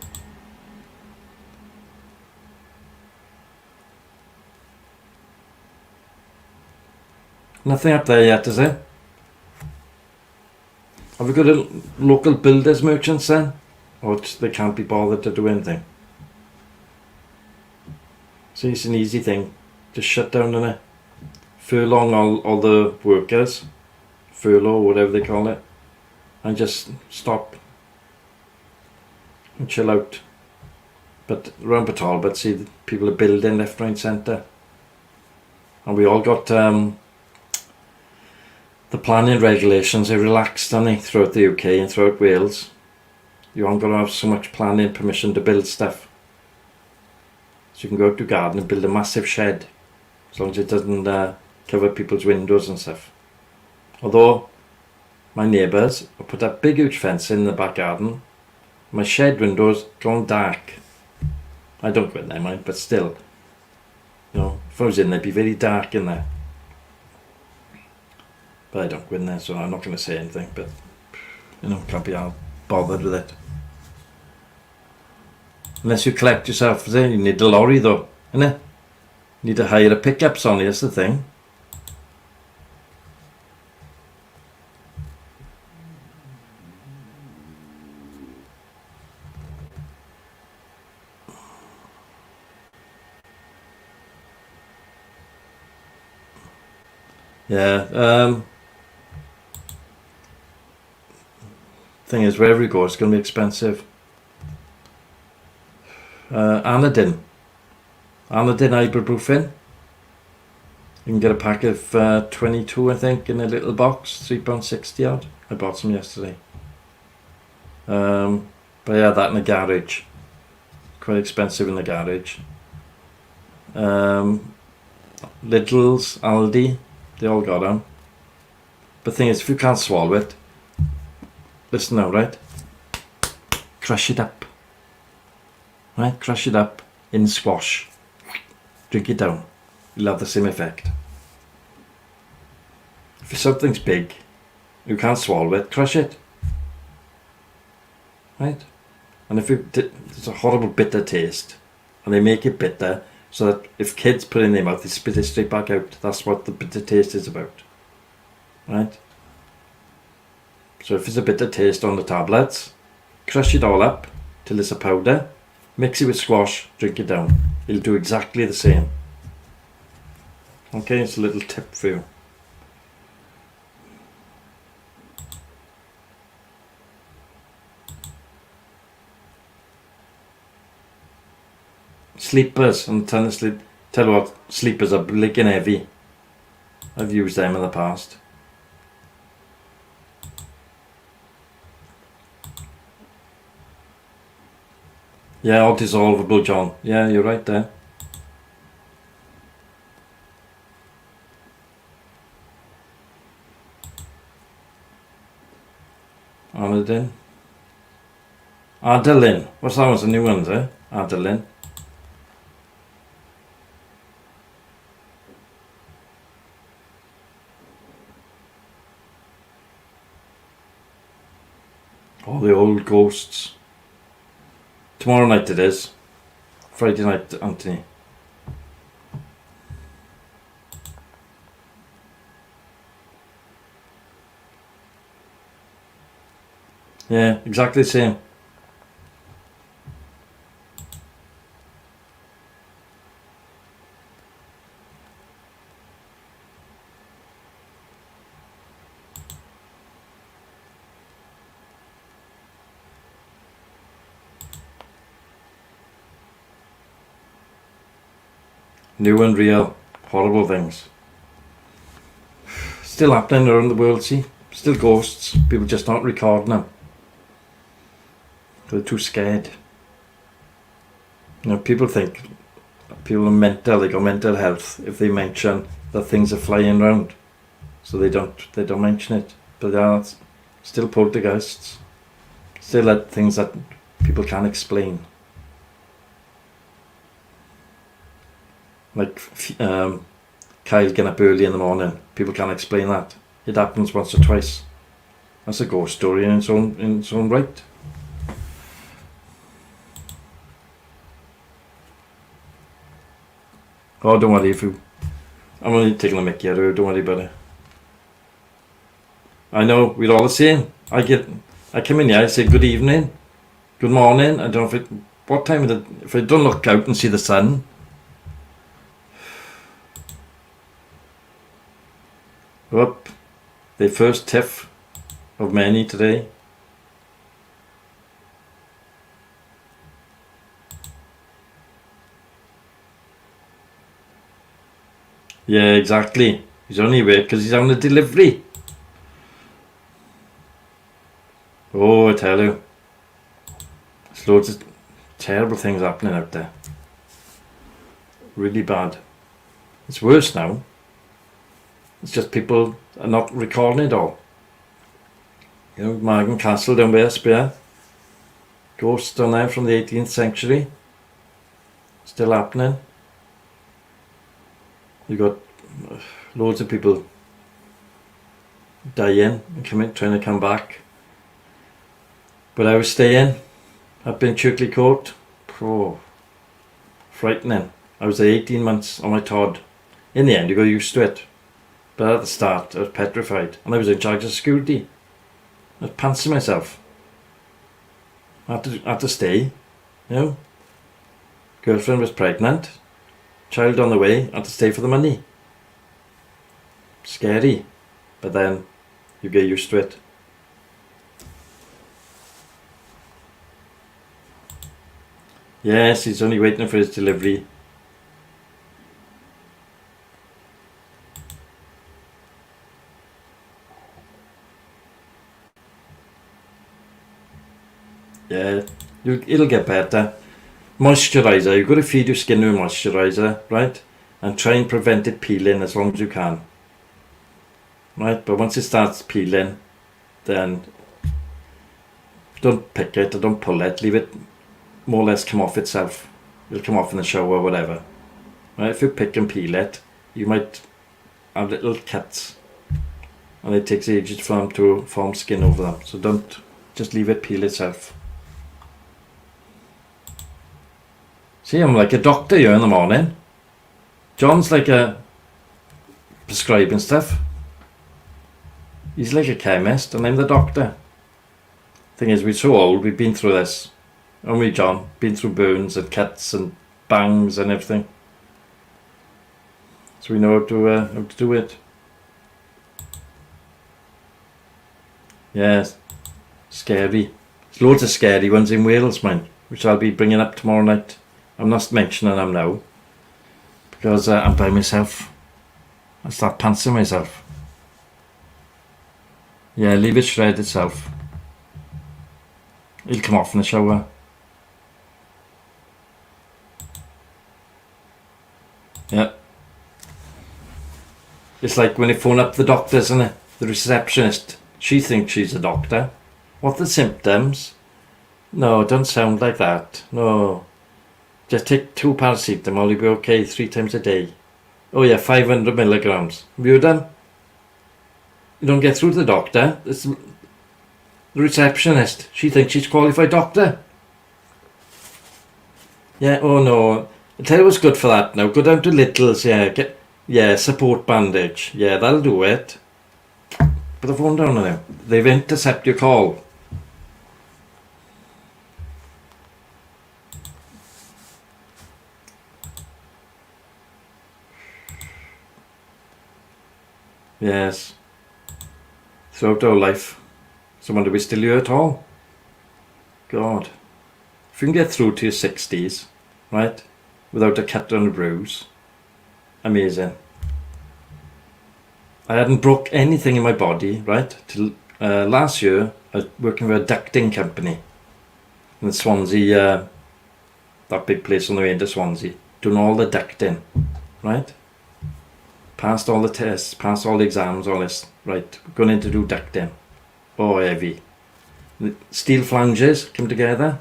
Nothing up there yet, is it? Have we got a local builders merchants then? Or they can't be bothered to do anything? See, it's an easy thing. Just shut down in it. Furlong all the workers. Furlough, whatever they call it. And just stop. And chill out. But around Talbot, see, people are building left, right, centre. And we all got... the planning regulations are relaxed, aren't they, throughout the UK and throughout Wales. You haven't got to have so much planning permission to build stuff. So you can go out to your garden and build a massive shed, as long as it doesn't cover people's windows and stuff. Although, my neighbours have put that big huge fence in the back garden. My shed windows gone dark. I don't go in there, mind, but still. You know, if I was in there, it'd be very dark in there. But I don't go in there, so I'm not going to say anything, but, you know, can't be all bothered with it. Unless you collect yourself, you need a lorry though, innit? You need to hire a pickup, Sonny, that's the thing. Yeah, thing is, wherever you go, it's going to be expensive. Anadin ibuprofen. You can get a pack of 22, I think, in a little box, £3.60 odd. I bought some yesterday. But yeah, that in the garage. Quite expensive in the garage. Lidl's, Aldi, they all got them. But the thing is, if you can't swallow it, listen now, right? Crush it up. Right? Crush it up in squash. Drink it down. You'll have the same effect. If something's big, you can't swallow it, crush it. Right? And if it's a horrible bitter taste, and they make it bitter so that if kids put it in their mouth, they spit it straight back out. That's what the bitter taste is about. Right? So if it's a bitter taste on the tablets, crush it all up till it's a powder, mix it with squash, drink it down. It'll do exactly the same. Okay, it's a little tip for you. Sleepers, and tell you what, sleepers are blinking heavy. I've used them in the past. Yeah, all dissolvable, John. Yeah, you're right there. Anadin. Adeline. What's that one's a new one, eh? Adeline. All the old ghosts. Tomorrow night it is. Friday night, Anthony. Yeah, exactly the same. New and real, horrible things. Still happening around the world, see? Still ghosts. People just not recording them. They're too scared. You know, people think people are mental, they got mental health if they mention that things are flying around. So they don't mention it. But they are still poltergeists. Still that things that people can't explain. Like Kyle getting up early in the morning. People can't explain that. It happens once or twice. That's a ghost story in its own right. Oh, don't worry if you... I'm only taking a mickey out of it, don't worry about it. I know, we're all the same. I come in here, I say good evening, good morning. I don't know what time of if I don't look out and see the sun. Up, the first tiff of many today. Yeah, exactly. He's only awake because he's on a delivery. Oh, I tell you. There's loads of terrible things happening out there. Really bad. It's worse now. It's just people are not recording it all. You know, Margam Castle down by Spear. Ghosts down there from the 18th century. Still happening. You got loads of people dying and trying to come back. But I was staying up in Chirkley Court. Oh, frightening. I was there 18 months on my Todd. In the end, you got used to it. But at the start, I was petrified. And I was in charge of security. I was pantsing myself. I had to stay, you know. Girlfriend was pregnant. Child on the way, had to stay for the money. Scary. But then, you get used to it. Yes, he's only waiting for his delivery. Yeah, it'll get better. Moisturiser, you've got to feed your skin with moisturiser, right? And try and prevent it peeling as long as you can. Right, but once it starts peeling, then don't pick it or don't pull it, leave it more or less come off itself. It'll come off in the shower or whatever. Right, if you pick and peel it, you might have little cuts. And it takes ages for them to form skin over them. So don't, just leave it peel itself. See, I'm like a doctor here in the morning. John's like a prescribing stuff. He's like a chemist and I'm the doctor. Thing is, we're so old, we've been through this. Haven't we, John? Been through burns and cuts and bangs and everything. So we know how to do it. Yes, scary. There's loads of scary ones in Wales, man, which I'll be bringing up tomorrow night. I'm not mentioning them now because I'm by myself. I start pantsing myself. Yeah, leave it shred itself. It'll come off in the shower. Yeah. It's like when you phone up the doctors, isn't it? The receptionist, she thinks she's a doctor. What are the symptoms? No, don't sound like that. No. Just take 2 paracetamol, you'll be okay 3 times a day. Oh yeah, 500 milligrams. Have you done? You don't get through to the doctor. It's the receptionist. She thinks she's a qualified doctor. Yeah, oh no. I'll tell you what's good for that now. Go down to Little's, yeah, support bandage. Yeah, that'll do it. Put the phone down now. They've intercepted your call. Yes. Throughout our life. So wonder we still here at all? God. If you can get through to your 60s, right, without a cut and a bruise, amazing. I hadn't broke anything in my body, right, till last year. I was working with a ducting company in Swansea, that big place on the way into Swansea, doing all the ducting, right? Passed all the tests, passed all the exams, all this, right, going in to do ducting. Oh, heavy. The steel flanges come together,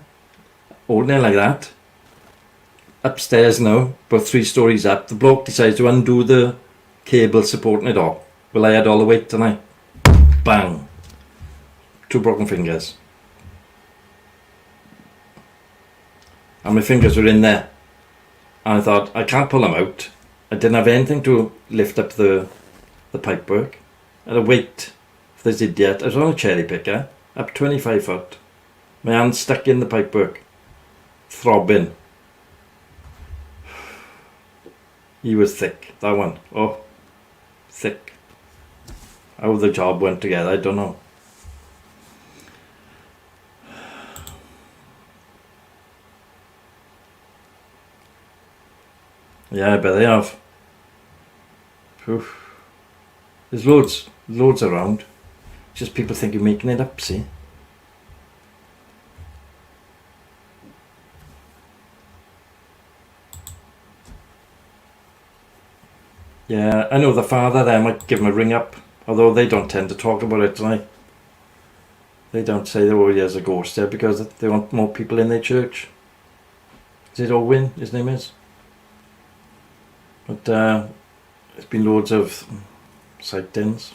holding it like that. Upstairs now, about 3 stories up, the bloke decides to undo the cable supporting it all. Well, I had all the weight, didn't I? Bang. 2 broken fingers. And my fingers were in there. And I thought, I can't pull them out. I didn't have anything to lift up the pipework. I had a weight for this idiot. I was on a cherry picker, up 25 foot. My hand stuck in the pipework, throbbing. He was thick, that one. Oh, thick. How the job went together, I don't know. Yeah, I bet they have. Oof. There's loads around. Just people think you're making it up, see? Yeah, I know the father there might give him a ring up, although they don't tend to talk about it, do they? They don't say there already has a ghost there because they want more people in their church. Is it Owen, his name is? But there's been loads of sightings.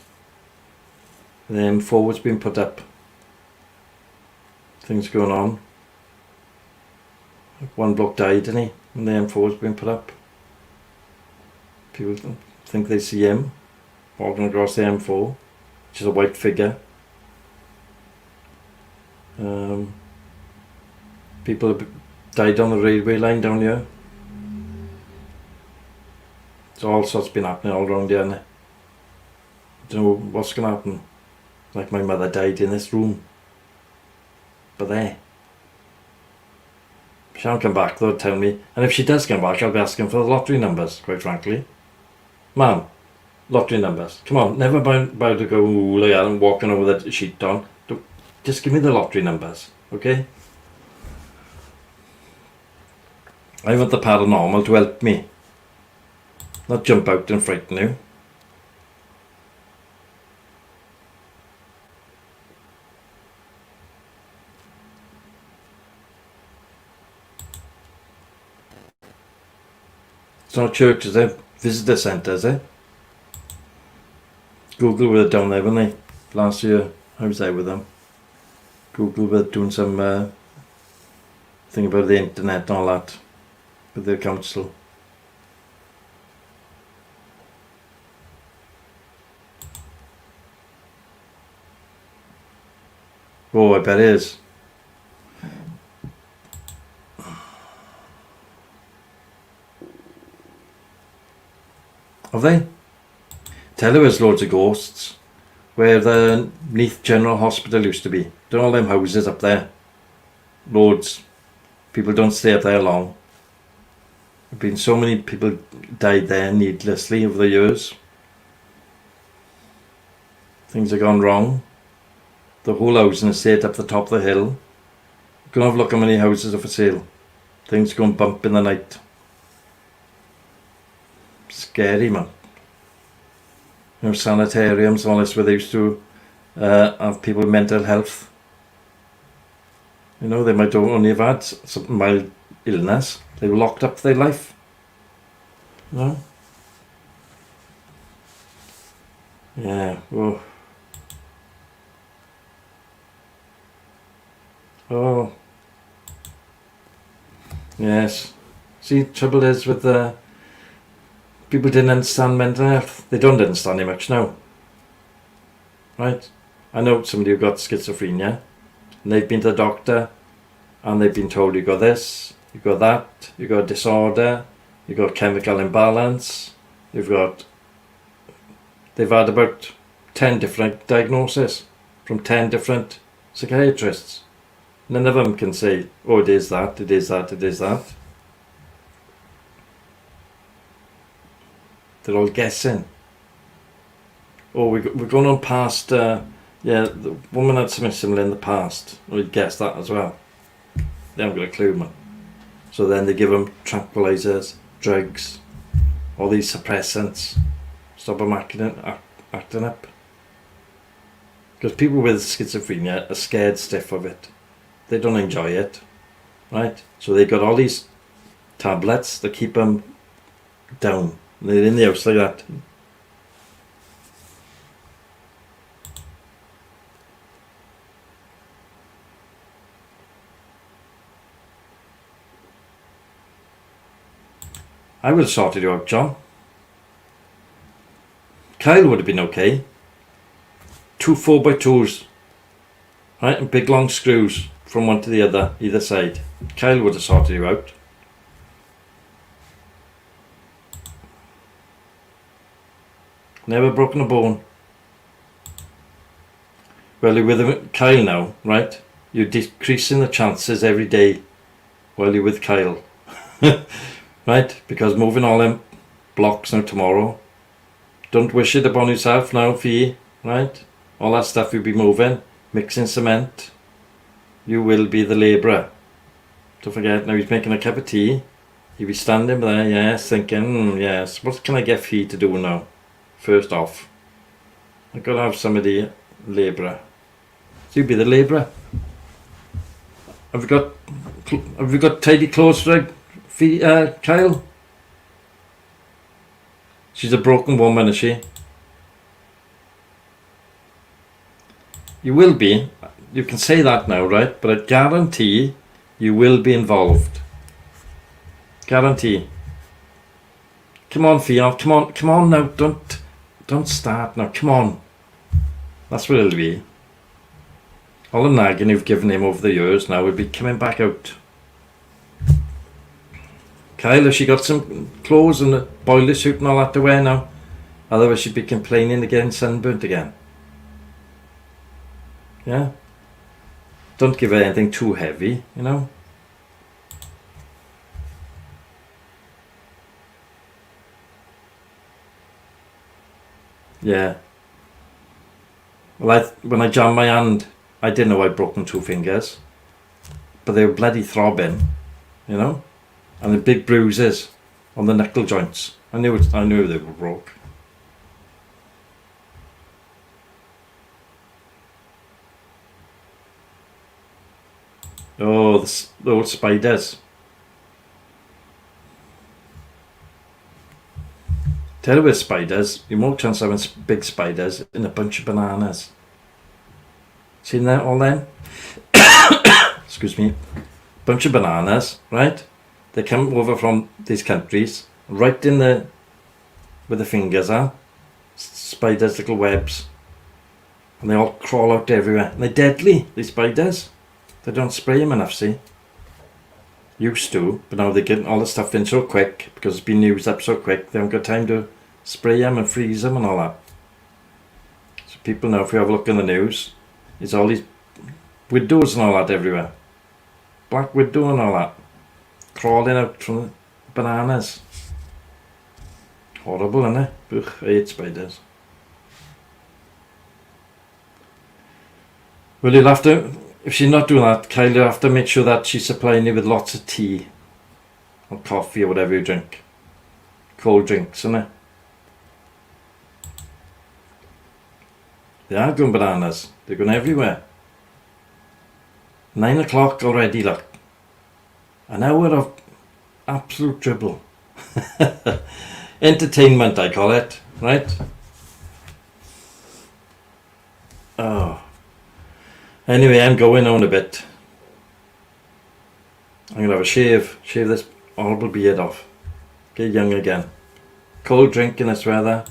And then forward's been put up. Things going on. One bloke died, didn't he? And the M4's been put up. People think they see him walking across the M4, which is a white figure. People have died on the railway line down here. So all sorts been happening all around here. I don't know what's going to happen. Like my mother died in this room. But there. She won't come back though, tell me. And if she does come back, I'll be asking for the lottery numbers, quite frankly. Ma'am, lottery numbers. Come on, never about to go like that and walking over the sheet on. Just give me the lottery numbers, okay? I want the paranormal to help me. Not jump out and frighten you. It's not church, is it? Visitor centre, is it? Google were down there, weren't they? Last year, I was there with them. Google were doing some thing about the internet and all that with the council. Oh, I bet it is. Have they? Tell you there's loads of ghosts where the Neath General Hospital used to be. Don't all them houses up there. Loads. People don't stay up there long. There've been so many people died there needlessly over the years. Things have gone wrong. The whole housing estate up the top of the hill. Go and have a look how many houses are for sale. Things go and bump in the night. Scary, man. You know, sanitariums and all this where they used to have people with mental health You know, they might only have had some mild illness. They were locked up for their life. You know? Yeah. Oh. Oh. Yes. See, trouble is with the people didn't understand mental health. They don't understand it much now. Right? I know somebody who got schizophrenia, and they've been to the doctor, and they've been told you got this, you got that, you got a disorder, you got chemical imbalance, they've had about 10 different diagnoses from 10 different psychiatrists. None of them can say, oh, it is that, it is that, it is that. They're all guessing. Oh, we're going on past, yeah, the woman had something similar in the past. We'd guess that as well. They haven't got a clue, man. So then they give them tranquilizers, drugs, all these suppressants. Stop them acting up. Because people with schizophrenia are scared stiff of it. They don't enjoy it, right? So they got all these tablets that keep them down. They're in the house like that. I would have sorted you out, John. Kyle would have been okay. 2 4x2s, right, and big long screws from one to the other, either side. Kyle would have sorted you out. Never broken a bone. Well, you're with Kyle now, right? You're decreasing the chances every day while you're with Kyle. Right? Because moving all them blocks now tomorrow. Don't wish it upon yourself now, Fee. Right? All that stuff you'll be moving. Mixing cement. You will be the labourer. Don't forget, now he's making a cup of tea. He'll be standing there, yes, thinking, yes, what can I get Fee to do now? First off, I've got to have somebody labourer. So you'll be the labourer. Have you got tidy clothes for Kyle? She's a broken woman, is she? You will be. You can say that now, right? But I guarantee you will be involved. Guarantee. Come on, Fiona. Come on now. Don't start now. Come on. That's what it'll be. All the nagging you've given him over the years now will be coming back out. Kyle, has she got some clothes and a boiler suit and all that to wear now? Otherwise she'd be complaining of getting sunburnt again. Yeah? Don't give her anything too heavy, you know? Yeah. Well, when I jammed my hand, I didn't know I'd broken 2 fingers. But they were bloody throbbing, you know? And the big bruises on the knuckle joints. I knew they were broke. Oh, the old spiders. Tell you with spiders, you're more chance of having big spiders in a bunch of bananas. Seen that all then? Excuse me. Bunch of bananas, right? They come over from these countries, right in the, where the fingers are. Spiders, little webs. And they all crawl out everywhere. And they're deadly, these spiders. They don't spray them enough, see? Used to, but now they get all the stuff in so quick, because it's been used up so quick, they haven't got time to spray them and freeze them and all that. So people now, if you have a look in the news, there's all these widows and all that everywhere. Black widow and all that. Crawling out from the bananas. Horrible, isn't it? Ugh, I hate spiders. Well, you'll have to, if she's not doing that, Kyle, you'll have to make sure that she's supplying you with lots of tea or coffee or whatever you drink. Cold drinks, isn't it? They are going bananas. They're going everywhere. 9 o'clock already, look. An hour of absolute dribble. Entertainment, I call it, right? Oh. Anyway, I'm going on a bit. I'm going to have a shave this horrible beard off. Get young again. Cold drink in this weather.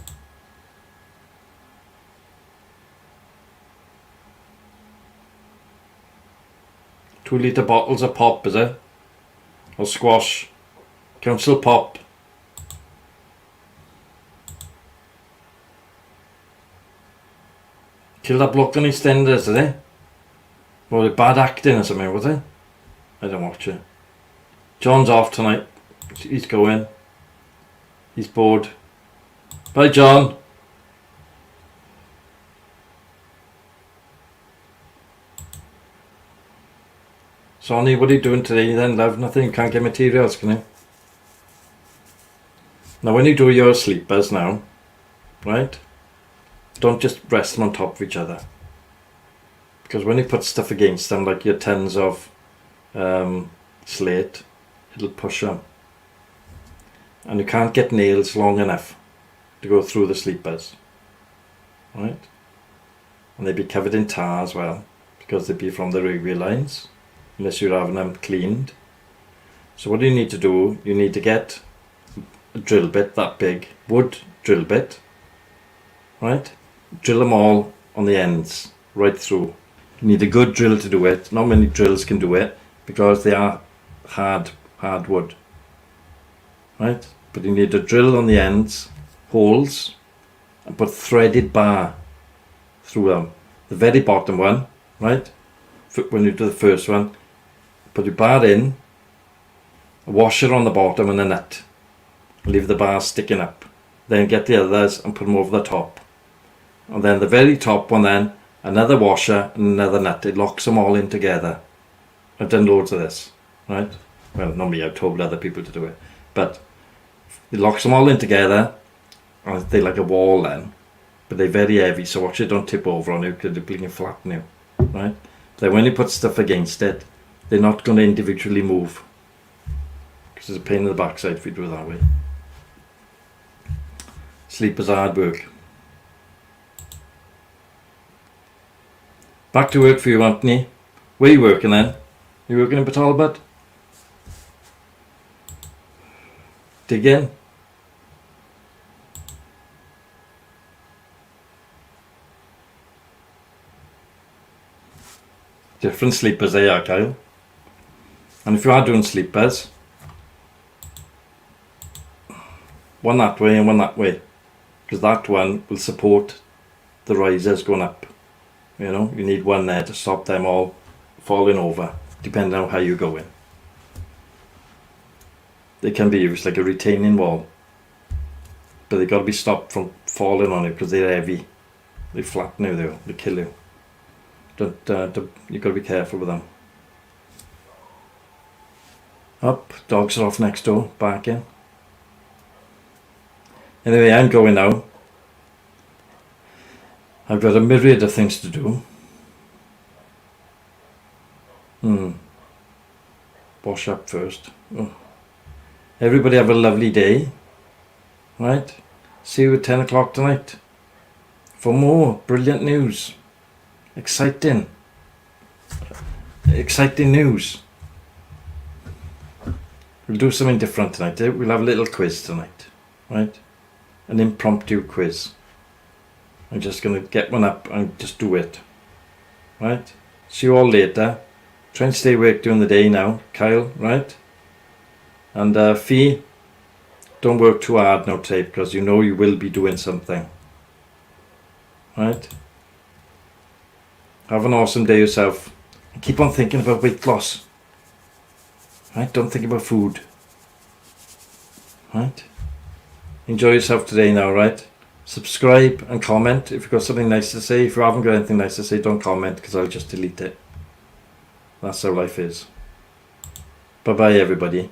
Two-litre bottles of pop, is it? Or squash. Council pop. Killed that bloke on EastEnders, did he? Or bad acting or something, was it? I don't watch it. John's off tonight. He's going. He's bored. Bye, John. Sonny, what are you doing today then, love? Nothing? You can't get materials, can you? Now, when you do your sleepers now, right? Don't just rest them on top of each other. Because when you put stuff against them, like your tins of slate, it'll push them. And you can't get nails long enough to go through the sleepers. Right? And they'd be covered in tar as well, because they'd be from the railway lines, unless you're having them cleaned. So what you need to do, you need to get a drill bit that big, wood drill bit, right? Drill them all on the ends, right through. You need a good drill to do it. Not many drills can do it, because they are hard wood, right? But you need a drill on the ends, holes, and put threaded bar through them. The very bottom one, right? When you do the first one, put your bar in, a washer on the bottom and a nut. Leave the bar sticking up. Then get the others and put them over the top. And then the very top one then, another washer and another nut. It locks them all in together. I've done loads of this, right? Well, not me, I've told other people to do it. But it locks them all in together, and they're like a wall then. But they're very heavy, so watch it don't tip over on you, because they're bleeding flatten you, right? Then when you put stuff against it, they're not going to individually move. Because it's a pain in the backside if you do it that way. Sleepers are hard work. Back to work for you, Anthony. Where are you working then? You working in Batalbert? Dig in. Different sleepers they are, Kyle. And if you are doing sleepers, one that way and one that way, because that one will support the risers going up. You know, you need one there to stop them all falling over, depending on how you're going. They can be used like a retaining wall, but they got to be stopped from falling on you because they're heavy. They flatten you, they kill you. You've got to be careful with them. Up, dogs are off next door, barking. Anyway, I'm going now. I've got a myriad of things to do. Wash up first. Oh. Everybody have a lovely day. Right? See you at 10 o'clock tonight for more brilliant news. Exciting news. We'll do something different tonight. We'll have a little quiz tonight. Right? An impromptu quiz. I'm just going to get one up and just do it. Right? See you all later. Try and stay awake during the day now, Kyle, right? And Fee, don't work too hard now today, because you know you will be doing something. Right? Have an awesome day yourself. And keep on thinking about weight loss. Right? Don't think about food. Right? Enjoy yourself today now, right? Subscribe and comment if you've got something nice to say. If you haven't got anything nice to say, don't comment, because I'll just delete it. That's how life is. Bye bye everybody.